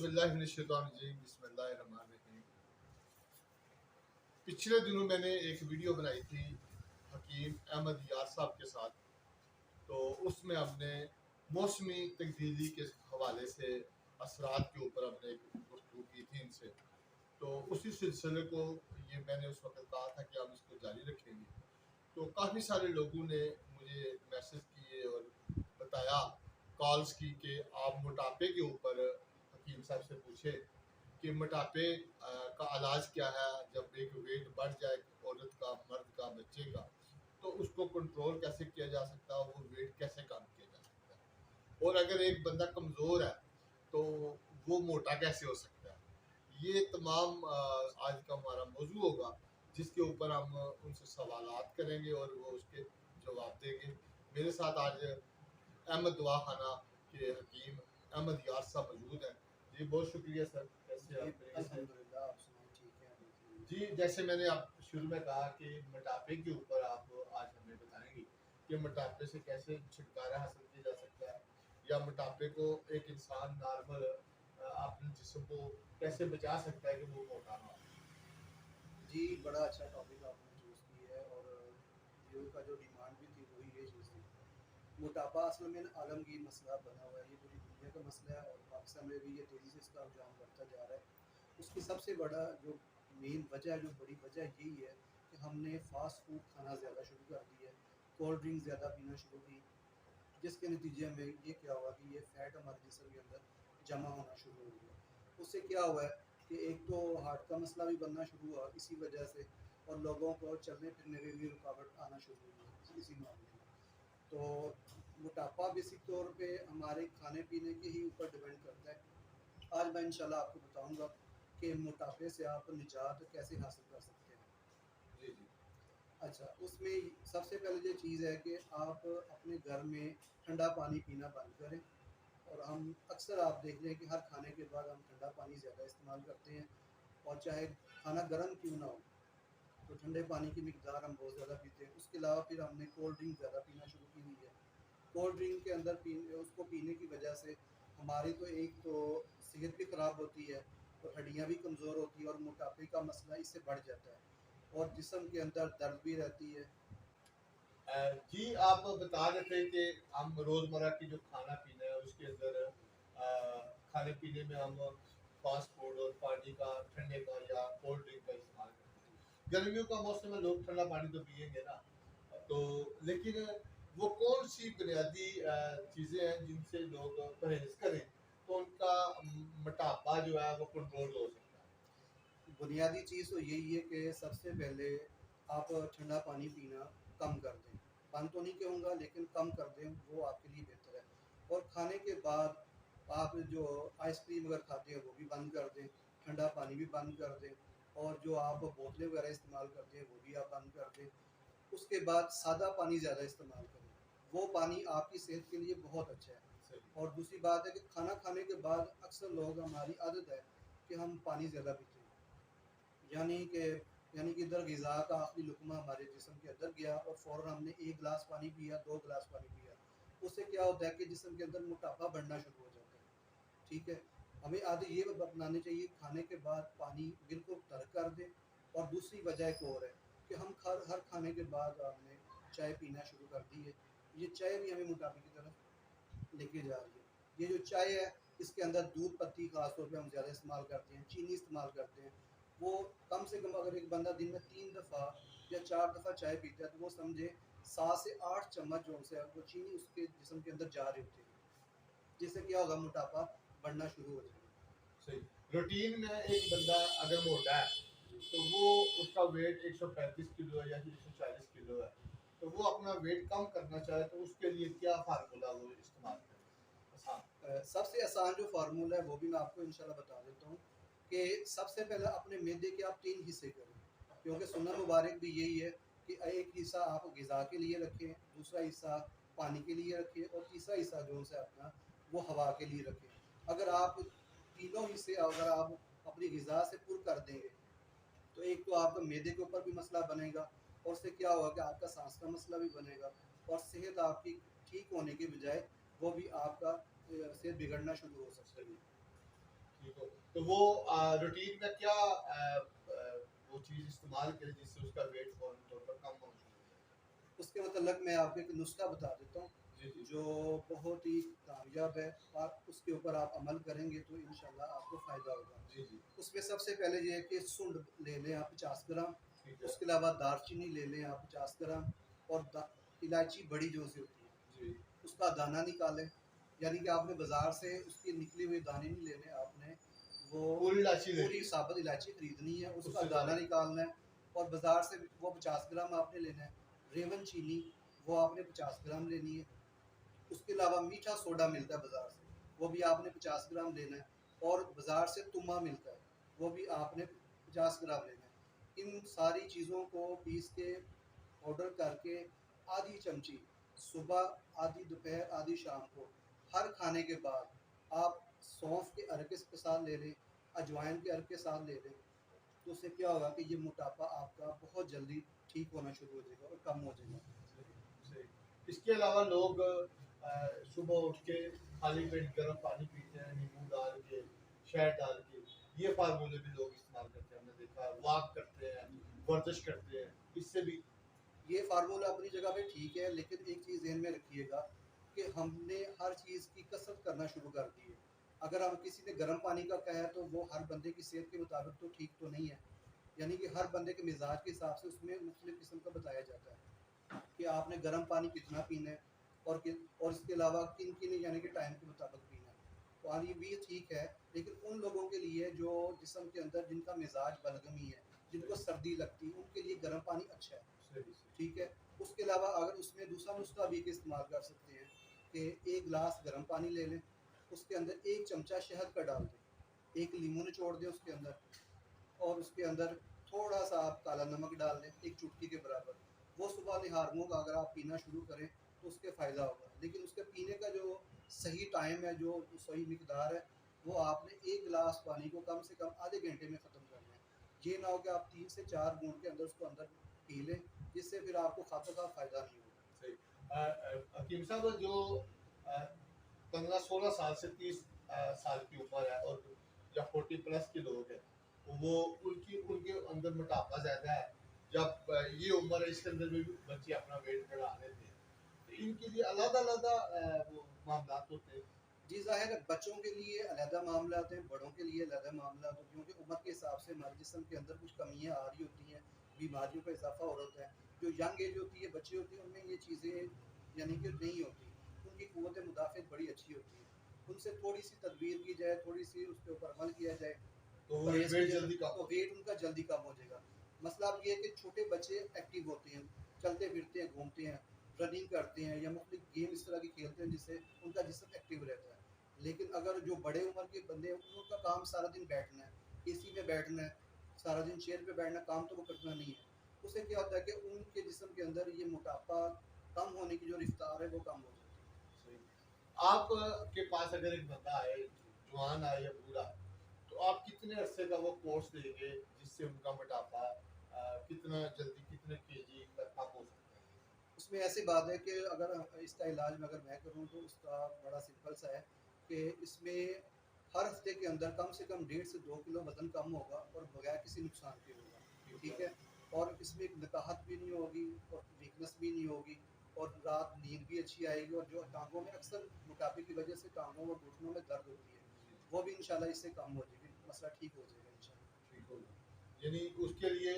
औज़ुबिल्लाहिमिनश्शैतानिर्रजीम बिस्मिल्लाहिर्रहमानिर्रहीम। पिछले दिनों मैंने एक वीडियो बनाई थी हकीम अहमद यार साहब के साथ। तो उसमें हमने मौसमी तब्दीली के हवाले से असरात के ऊपर हमने एक गुफ्तगू की थी इनसे। तो उसी सिलसिले को ये मैंने उस वक्त कहा था कि हम इसको जारी रखेंगे। तो काफ़ी सारे लोगों ने मुझे मैसेज किए और बताया, कॉल्स की कि आप मोटापे के ऊपर हकीम साहब से पूछे कि मोटापे का इलाज क्या है। जब एक वेट बढ़ जाए औरत का, मर्द का, बच्चे का, तो उसको कंट्रोल कैसे किया जा सकता है, वो वेट कैसे कम किया जा सकता है, और अगर एक बंदा कमज़ोर है तो वो मोटा कैसे हो सकता है। ये तमाम आज का हमारा मौजू होगा, जिसके ऊपर हम उनसे सवालात करेंगे और वो उसके जवाब देंगे। मेरे साथ आज अहमद दवा खाना के हकीम अहमद यार साहब मौजूद हैं। जी बहुत शुक्रिया सर, कैसे जी, आप? अल्हम्दुलिल्लाह। आप सुनाएं, ठीक है? अल्हम्दुलिल्लाह। जी, जैसे मैंने आप शुरू में कहा कि मोटापे के ऊपर आप आज हमें बताएंगे कि मोटापे से कैसे छुटकारा हासिल किया जा सकता है, या मोटापे को एक इंसान नॉर्मल अपने जिस्म को कैसे बचा सकता है कि वो मोटा ना हो। जी, बड़ा अच्छा टॉपिक आपने चूज़ की है और व्यूअर का जो डिमांड भी थी वही ये चीज़ थी। मोटापा असल में ना आलमगीर मसला बना हुआ है, ये पूरी दुनिया का मसला है और पाकिस्तान में भी ये तेज़ी से इसका रुझान बढ़ता जा रहा है। उसकी सबसे बड़ा जो मेन वजह, जो बड़ी वजह यही है कि हमने फ़ास्ट फूड खाना ज़्यादा शुरू कर दिया है, कोल्ड ड्रिंक ज़्यादा पीना शुरू की, जिसके नतीजे में ये क्या हुआ कि ये फ़ैट हमारे जिस्म के अंदर जमा होना शुरू हो गया। उससे क्या हुआ है कि एक तो हार्ट का मसला भी बनना शुरू हुआ इसी वजह से, और लोगों को चलने फिरने में भी रुकावट आना शुरू हुई इसी मामले में। तो मोटापा बेसिक तौर पे हमारे खाने पीने के ही ऊपर डिपेंड करता है। आज मैं इंशाल्लाह आपको बताऊंगा कि मोटापे से आप निजात कैसे हासिल कर सकते हैं। जी जी। अच्छा, उसमें सबसे पहले जो चीज़ है कि आप अपने घर में ठंडा पानी पीना बंद करें। और हम अक्सर आप देख रहे हैं कि हर खाने के बाद हम ठंडा पानी ज़्यादा इस्तेमाल करते हैं, और चाहे खाना गर्म क्यों ना हो तो ठंडे पानी की मिकदार हम बहुत ज़्यादा पीते हैं। उसके अलावा फिर हमने कोल्ड ड्रिंक ज़्यादा पीना शुरू की हुई है। कोल्ड ड्रिंक के अंदर उसको पीने की वजह से हमारी तो एक तो सेहत भी ख़राब होती है और हड्डियाँ भी कमज़ोर होती है और मोटापे का मसला इससे बढ़ जाता है और जिस्म के अंदर दर्द भी रहती है। जी, आप बता रहे थे कि हम रोज़मर्रा की जो खाना पीना है उसके अंदर खाने पीने में हम फास्ट फूड और पानी का, ठंडे का या कोल्ड ड्रिंक का इस्तेमाल करते हैं। गर्मियों का मौसम है, लोग ठंडा पानी तो पिएंगे ना। तो लेकिन वो कौन सी बुनियादी चीज़ें हैं जिनसे लोग परहेज करें तो उनका मोटापा जो है वो कंट्रोल हो सकता बुनियादी चीज़ तो यही है कि सबसे पहले आप ठंडा पानी पीना कम कर दें। बंद तो नहीं कहूँगा, लेकिन कम कर दें, वो आपके लिए बेहतर है। और खाने के बाद आप जो आइसक्रीम अगर खाते हैं वो भी बंद कर दें, ठंडा पानी भी बंद कर दें, और जो आप बोतलें वगैरह इस्तेमाल करते हैं वो भी आप बंद कर दें। उसके बाद सादा पानी ज़्यादा इस्तेमाल करें, वो पानी आपकी सेहत के लिए बहुत अच्छा है। है। और दूसरी बात है कि खाना खाने के बाद अक्सर लोग, हमारी आदत है कि हम पानी ज़्यादा पीते हैं, यानी कि इधर ग़िज़ा का आखिरी लुक़्मा हमारे जिस्म के अंदर गया और फ़ौरन हमने 1 गिलास पानी पिया, 2 गिलास पानी पिया। उससे क्या होता है कि जिस्म के अंदर मोटापा बढ़ना शुरू हो जाता है। ठीक है? हमें आदत ये अपनानी चाहिए, खाने के बाद पानी बिल्कुल तर्क कर दें। और दूसरी वजह एक और है कि हम हर खाने के बाद हमने चाय पीना शुरू कर दी है। ये चाय भी हमें मोटापे की तरफ लेके जा रही है। ये जो चाय है, इसके अंदर दूध पत्ती ख़ास तौर पे हम ज़्यादा इस्तेमाल करते हैं, चीनी इस्तेमाल करते हैं। वो कम से कम अगर एक बंदा दिन में 3 दफ़ा या 4 दफ़ा चाय पीता है तो वो समझे 7 से 8 चम्मच जो है वो चीनी उसके जिस्म के अंदर जा रही होती है, जिससे क्या होगा, मोटापा बढ़ना शुरू हो जाएगा। सही। रूटीन में एक बंदा अगर मोटा है तो वो उसका वेट 135 किलो है या 140 किलो है, तो वो अपना वेट कम करना चाहे तो उसके लिए क्या फार्मूला वो इस्तेमाल करे आसान? सबसे आसान जो फार्मूला है वो भी मैं आपको इंशाल्लाह बता देता हूँ कि सबसे पहले अपने मैदे के आप 3 हिस्से करें, क्योंकि सुन्नत मुबारक भी यही है कि एक हिस्सा आप ग़िज़ा के लिए रखें, दूसरा हिस्सा पानी के लिए रखें और तीसरा हिस्सा जो है अपना, वो हवा के लिए रखें। अगर आप तीनों हिस्से अगर आप अपनी ग़िज़ा से पुर कर देंगे तो एक तो आपका मैदे के ऊपर भी मसला बनेगा, और उससे क्या होगा कि आपका सांस का मसला भी बनेगा, और सेहत आपकी ठीक होने के बजाय वो भी आपका सेहत बिगड़ना शुरू हो सकती सही, है। ठीक बिल्कुल। तो वो रूटीन में क्या वो चीज़ इस्तेमाल करें जिससे उसका वेट फौरन तौर पर कम होना शुरू हो जाए? उसके मतलब मैं आपको एक नुस्खा बता देता हूँ, जी, जी। जो बहुत ही कामयाब है, और उसके ऊपर आप अमल करेंगे तो इंशाल्लाह आपको फ़ायदा होगा। जी, जी। उसमें सबसे पहले ये है कि सूंड ले लें आप 50 ग्राम, ठीक है। उसके अलावा दालचीनी ले लें आप 50 ग्राम, और इलायची बड़ी जो सी होती है, जी। उसका दाना निकालें। यानी कि आपने बाज़ार से उसकी निकली हुई दाने नहीं लेने, आपने वो पूरी इलायची लेनी पूरी है, साबुत इलायची खरीदनी है, उसका उससे दाना ज़्यादा। निकालना है, और बाज़ार से वो 50 ग्राम आपने लेना है। रेवन चीनी वो आपने 50 ग्राम लेनी है। उसके अलावा मीठा सोडा मिलता है बाज़ार से, वो भी आपने 50 ग्राम लेना है, और बाज़ार से तुम्मा मिलता है, वो भी आपने 50 ग्राम लेना है। इन सारी चीज़ों को पीस के पाउडर करके आधी चमची सुबह, आधी दोपहर, आधी शाम को, हर खाने के बाद आप सौंफ के अर्क के साथ ले लें, अजवाइन के अर्क के साथ ले लें। तो उससे क्या होगा कि ये मोटापा आपका बहुत जल्दी ठीक होना शुरू हो जाएगा और कम हो जाएगा। सही, सही। इसके अलावा लोग सुबह उठ के खाली पेट गर्म पानी पीते हैं, नींबू डाल के, शहद डाल के। ये फार्मूले भी लोग इस्तेमाल करते हैं, हमने देखा है। वॉक करते हैं, वर्जिश करते हैं, इससे भी। ये फार्मूला अपनी जगह पे ठीक है, लेकिन एक चीज़ ध्यान में रखिएगा कि हमने हर चीज़ की कसरत करना शुरू कर दी है। अगर हम किसी ने गर्म पानी का कहा है तो वो हर बंदे की सेहत के मुताबिक तो ठीक तो नहीं है। यानी कि हर बंदे के मिजाज के हिसाब से उसमें मुख्तलिफ किस्म का बताया जाता है कि आपने गर्म पानी कितना पीना है, और इसके अलावा किन किन यानी कि टाइम के मुताबिक पीना है। पानी भी ठीक है, लेकिन उन लोगों के लिए जो जिस्म के अंदर जिनका मिजाज बलगमी है, जिनको सर्दी लगती है, उनके लिए गर्म पानी अच्छा है। सही, सही। ठीक है। उसके अलावा अगर उसमें दूसरा नुस्खा भी इस्तेमाल कर सकते हैं कि एक गिलास गर्म पानी ले लें, उसके अंदर एक चमचा शहद का डाल दें, एक लीमू निचोड़ दें उसके अंदर, और उसके अंदर थोड़ा सा आप काला नमक डाल दें, एक चुटकी के बराबर। वो सुबह निहार मुँह अगर आप पीना शुरू करें तो उसके फ़ायदा होगा, लेकिन उसके पीने का जो सही टाइम है, जो सही मिकदार है, वो आपने एक गिलास पानी को कम से कम आधे घंटे में ख़त्म करना है। ये ना हो कि आप 3 से 4 बूंद के अंदर उसको अंदर पी लें, जिससे फिर आपको खाते का फ़ायदा नहीं होगा। सही। हकीम साहब, जो 15-16 साल से 30 साल की उम्र है और या 40 प्लस के लोग हैं, वो उनकी उनके अंदर मोटापा ज़्यादा है। जब ये उम्र है, इसके अंदर भी बच्चे अपना वेट बढ़ा लेते हैं, तो इनके लिए अलग-अलग वो मामलात होते हैं। जी, ज़ाहिर है बच्चों के लिए अलहदा मामलात हैं, बड़ों के लिए अलहदा मामलात हैं, क्योंकि उम्र के हिसाब से हमारे जिस्म के अंदर कुछ कमियाँ आ रही होती हैं, बीमारियों का इज़ाफ़ा हो रहा है। जो यंग एज होती है, बच्चे होते हैं, उनमें ये चीज़ें यानी कि नहीं होती, उनकी क़ुव्वत मुदाफ़अत बड़ी अच्छी होती है। उनसे थोड़ी-सी तदबीर की जाए, थोड़ी-सी उसके ऊपर अमल किया जाए, तो वो परहेज़ वेट किया जाए, जल्दी कम तो होता वेट उनका जल्दी कम हो जाएगा। मसला अब ये है कि छोटे बच्चे एक्टिव होते हैं, चलते-फिरते हैं, घूमते हैं, रनिंग करते हैं या मुख्तलिफ गेम इस तरह के खेलते हैं जिससे उनका जिस्म एक्टिव रहता है। लेकिन अगर जो बड़े उम्र के बंदे हैं, उनका काम सारा दिन बैठना है, एसी में बैठना है, सारा दिन चेयर पे बैठना, काम तो वो करना नहीं है। उससे क्या होता है कि उनके जिस्म के अंदर ये मोटापा कम होने की जो रफ्तार है वो कम हो जाती है। है। सही। आप के पास अगर एक बंदा आए, जवान आए या बूढ़ा, तो आप कितने अरसे का वो कोर्स देंगे जिससे उनका मोटापा कितना जल्दी, कितने केजी तक कम हो सकता है? उसमें ऐसी बात है कि अगर इसका इलाज में अगर मैं करूँ तो उसका बड़ा सिंपल सा है कि इसमें हर हफ्ते के अंदर कम से कम 1.5 से 2 किलो वज़न कम होगा और बगैर किसी नुकसान के होगा। ठीक ठीक है। है। और इसमें नकाहत भी नहीं होगी और वीकनेस भी नहीं होगी, और रात नींद भी अच्छी आएगी, और जो टांगों में अक्सर मोटापे की वजह से टांगों और घुटनों में दर्द होती है, जी, वो भी इंशाल्लाह इससे कम हो जाएगी, मसला ठीक हो जाएगा इंशाल्लाह। ठीक होगा। यानी उसके लिए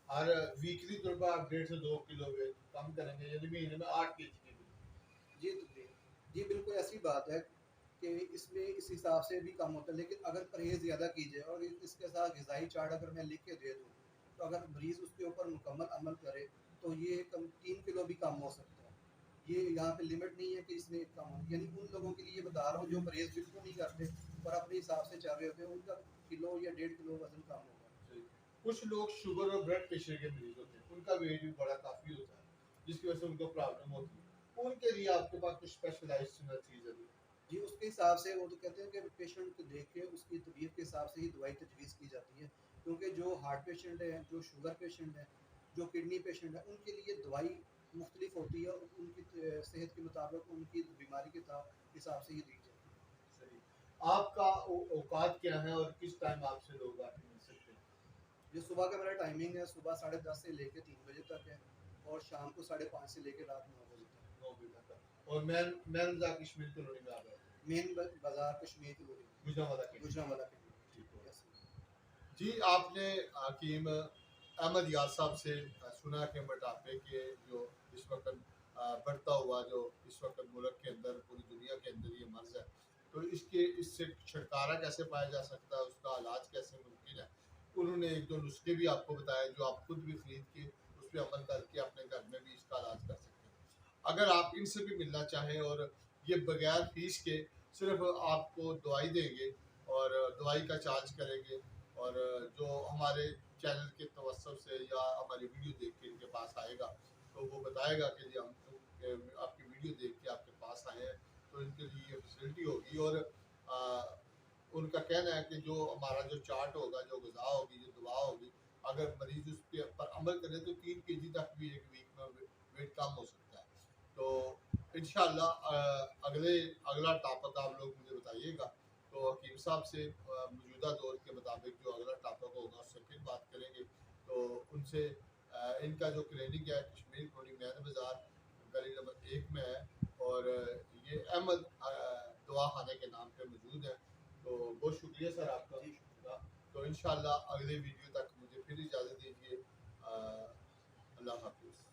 हर वीकली तौर पर आप 1.5 से 2 किलो वेट कम करेंगे, यानी महीने में 8 केजी के लिए। जी, जी बिल्कुल ऐसी बात है कि इसमें इस हिसाब से भी कम होता है, लेकिन अगर परहेज़ ज़्यादा की जाए और इसके साथ ग़िज़ाई चार्ट अगर मैं लिख के दे दूँ, तो अगर मरीज़ उसके ऊपर मुकम्मल अमल करे, तो ये कम 3 किलो भी कम हो सकता है। ये यहाँ पे लिमिट नहीं है कि इसमें कम हो, यानी उन लोगों के लिए बता रहा हूँ जो परहेज़ बिल्कुल नहीं करते और अपने हिसाब से चल रहे होते हैं, उनका किलो या 1.5 किलो वज़न कम होगा। सही। कुछ लोग शुगर और ब्लड प्रेशर के मरीज होते हैं, उनका वेट भी बड़ा काफ़ी होता है, जिसकी वजह से उनको प्रॉब्लम होती है। उनके लिए आपके पास कुछ स्पेशलाइज्ड चीज़ है? जी, उसके हिसाब से वो तो कहते हैं कि पेशेंट को देख के उसकी तबीयत के हिसाब से ही दवाई तजवीज़ की जाती है, क्योंकि जो हार्ट पेशेंट हैं, जो शुगर पेशेंट हैं, जो किडनी पेशेंट हैं, उनके लिए दवाई मुख्तलिफ होती है और उनकी सेहत के मुताबिक उनकी बीमारी के हिसाब से ही दी जाती है। सही। आपका औकात क्या है और किस टाइम आपसे लोग आके मिल सकते हैं? ये सुबह का मेरा टाइमिंग है, सुबह 10:30 से लेके 3 बजे तक है, और शाम को 5:30 से लेके रात 9 बजे तक। 9 बजे तक। और मेन रज़ा कश्मीर कॉलोनी में आ गए, मेन बाजार कश्मीर की लोरी, गुजरांवाला के। गुजरांवाला के ठीक है। यस। जी, आपने हकीम अहमद यार साहब से सुना कि मोटापे के जो इस वक्त बढ़ता हुआ जो इस वक्त मुल्क के अंदर, पूरी दुनिया के अंदर ये मर्ज़ है, तो इससे छुटकारा कैसे पाया जा सकता है, उसका इलाज कैसे मुमकिन है। उन्होंने एक दो नुस्खे भी आपको बताए जो आप खुद भी खरीद के उस पर अमल करके अपने घर में भी इसका इलाज कर सकते हैं। अगर आप इनसे भी मिलना चाहें और ये बगैर फीस के सिर्फ आपको दवाई देंगे और दवाई का चार्ज करेंगे, और जो हमारे चैनल के तवज्जुह से या हमारी वीडियो देख के इनके पास आएगा तो वो बताएगा कि जी हम तो आपकी वीडियो देख के आपके पास आए हैं, तो इनके लिए ये फैसिलिटी होगी। और आ, उनका कहना है कि जो हमारा जो चार्ट होगा, जो ग़िज़ा होगी, जो दवा होगी, अगर मरीज उस पर अमल करे तो 3 kg तक भी एक वीक में वेट कम हो सकता है। तो इंशाल्लाह अगला टॉपिक आप लोग मुझे बताइएगा, तो हकीम साहब से मौजूदा दौर के मुताबिक जो अगला टॉपिक होगा उससे फिर बात करेंगे। तो उनसे इनका जो क्लिनिक है कश्मीर कॉलोनी मैन बाज़ार गली नंबर 1 में है, और ये अहमद दवा खाने के नाम पे मौजूद है। तो बहुत शुक्रिया सर आपका। जी शुक्रिया। तो इंशाल्लाह अगले वीडियो तक मुझे फिर इजाज़त दीजिए। अल्लाह हाफिज़।